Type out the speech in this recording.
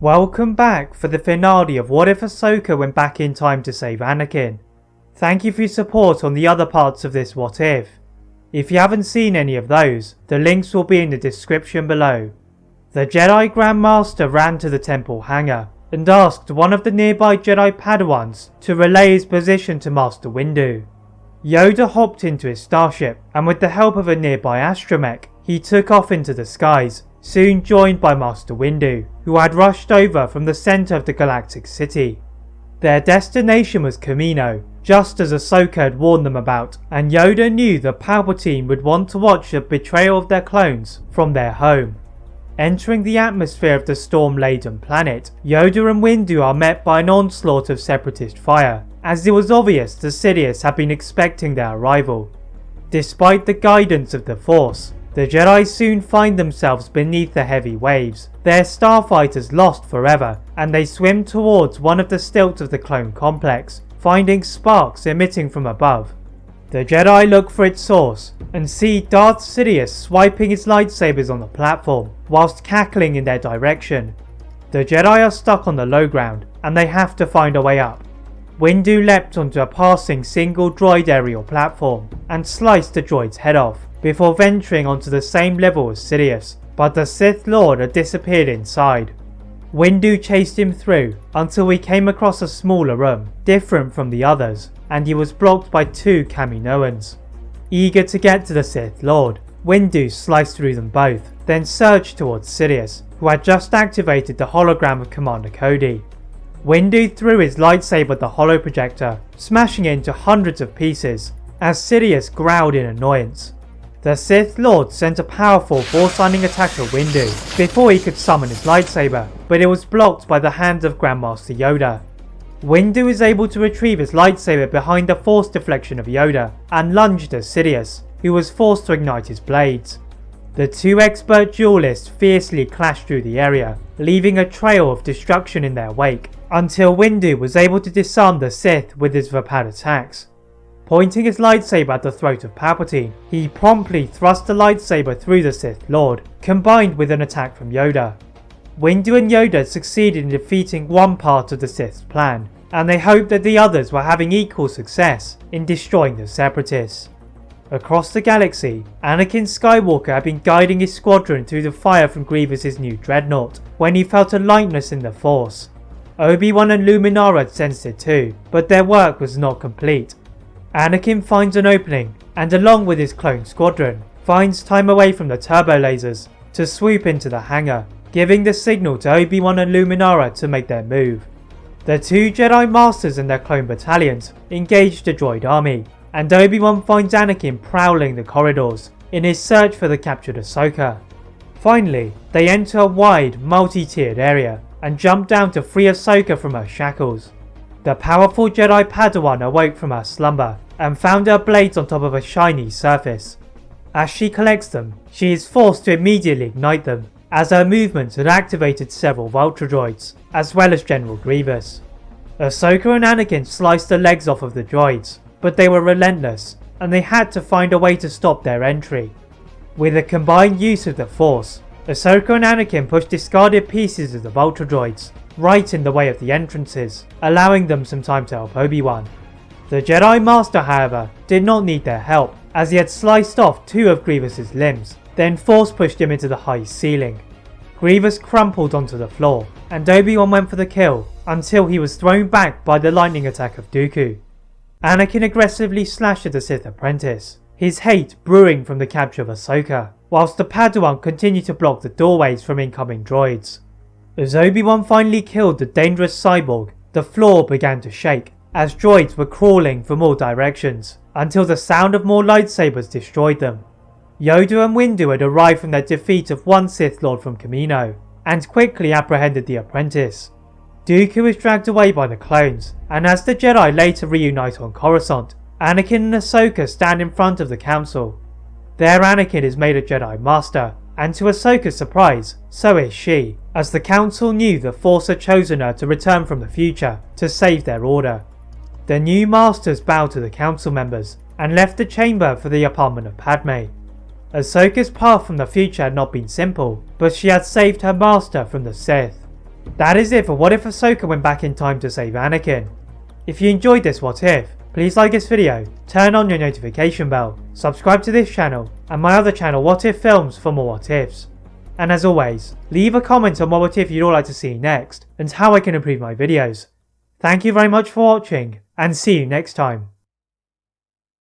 Welcome back for the finale of What If Ahsoka went back in time to save Anakin. Thank you for your support on the other parts of this What If. If you haven't seen any of those, the links will be in the description below. The Jedi Grand Master ran to the temple hangar and asked one of the nearby Jedi Padawans to relay his position to Master Windu. Yoda hopped into his starship and with the help of a nearby astromech, he took off into the skies, soon joined by Master Windu, who had rushed over from the centre of the galactic city. Their destination was Kamino, just as Ahsoka had warned them about, and Yoda knew that Palpatine would want to watch the betrayal of their clones from their home. Entering the atmosphere of the storm-laden planet, Yoda and Windu are met by an onslaught of separatist fire, as it was obvious that Sidious had been expecting their arrival. Despite the guidance of the Force, the Jedi soon find themselves beneath the heavy waves, their starfighters lost forever, and they swim towards one of the stilts of the clone complex, finding sparks emitting from above. The Jedi look for its source, and see Darth Sidious swiping his lightsabers on the platform, whilst cackling in their direction. The Jedi are stuck on the low ground, and they have to find a way up. Windu leapt onto a passing single droid aerial platform, and sliced the droid's head off, before venturing onto the same level as Sidious, but the Sith Lord had disappeared inside. Windu chased him through until he came across a smaller room, different from the others, and he was blocked by two Kaminoans. Eager to get to the Sith Lord, Windu sliced through them both, then surged towards Sidious, who had just activated the hologram of Commander Cody. Windu threw his lightsaber at the holoprojector, smashing it into hundreds of pieces, as Sidious growled in annoyance. The Sith Lord sent a powerful force-lightning attack at Windu before he could summon his lightsaber, but it was blocked by the hands of Grandmaster Yoda. Windu is able to retrieve his lightsaber behind the force deflection of Yoda and lunged at Sidious, who was forced to ignite his blades. The two expert duelists fiercely clashed through the area, leaving a trail of destruction in their wake, until Windu was able to disarm the Sith with his Vapad attacks. Pointing his lightsaber at the throat of Palpatine, he promptly thrust the lightsaber through the Sith Lord, combined with an attack from Yoda. Windu and Yoda succeeded in defeating one part of the Sith's plan, and they hoped that the others were having equal success in destroying the Separatists. Across the galaxy, Anakin Skywalker had been guiding his squadron through the fire from Grievous's new dreadnought, when he felt a lightness in the Force. Obi-Wan and Luminara had sensed it too, but their work was not complete. Anakin finds an opening, and along with his clone squadron, finds time away from the turbo lasers to swoop into the hangar, giving the signal to Obi-Wan and Luminara to make their move. The two Jedi Masters and their clone battalions engage the droid army, and Obi-Wan finds Anakin prowling the corridors in his search for the captured Ahsoka. Finally, they enter a wide, multi-tiered area and jump down to free Ahsoka from her shackles. The powerful Jedi Padawan awoke from her slumber and found her blades on top of a shiny surface. As she collects them, she is forced to immediately ignite them, as her movements had activated several Vulture droids, as well as General Grievous. Ahsoka and Anakin sliced the legs off of the droids, but they were relentless, and they had to find a way to stop their entry. With a combined use of the Force, Ahsoka and Anakin pushed discarded pieces of the Vulture droids right in the way of the entrances, allowing them some time to help Obi-Wan. The Jedi Master, however, did not need their help, as he had sliced off two of Grievous's limbs, then force pushed him into the high ceiling. Grievous crumpled onto the floor, and Obi-Wan went for the kill, until he was thrown back by the lightning attack of Dooku. Anakin aggressively slashed at the Sith apprentice, his hate brewing from the capture of Ahsoka, whilst the Padawan continued to block the doorways from incoming droids. As Obi-Wan finally killed the dangerous cyborg, the floor began to shake, as droids were crawling from all directions, until the sound of more lightsabers destroyed them. Yoda and Windu had arrived from their defeat of one Sith Lord from Kamino, and quickly apprehended the apprentice. Dooku was dragged away by the clones, and as the Jedi later reunite on Coruscant, Anakin and Ahsoka stand in front of the Council. There Anakin is made a Jedi Master, and to Ahsoka's surprise, so is she, as the Council knew the Force had chosen her to return from the future to save their order. The new Masters bowed to the Council members, and left the chamber for the apartment of Padme. Ahsoka's path from the future had not been simple, but she had saved her master from the Sith. That is it for What If Ahsoka went back in time to save Anakin. If you enjoyed this What If, please like this video, turn on your notification bell, subscribe to this channel and my other channel What If Films for more What Ifs. And as always, leave a comment on what if you'd all like to see next and how I can improve my videos. Thank you very much for watching and see you next time.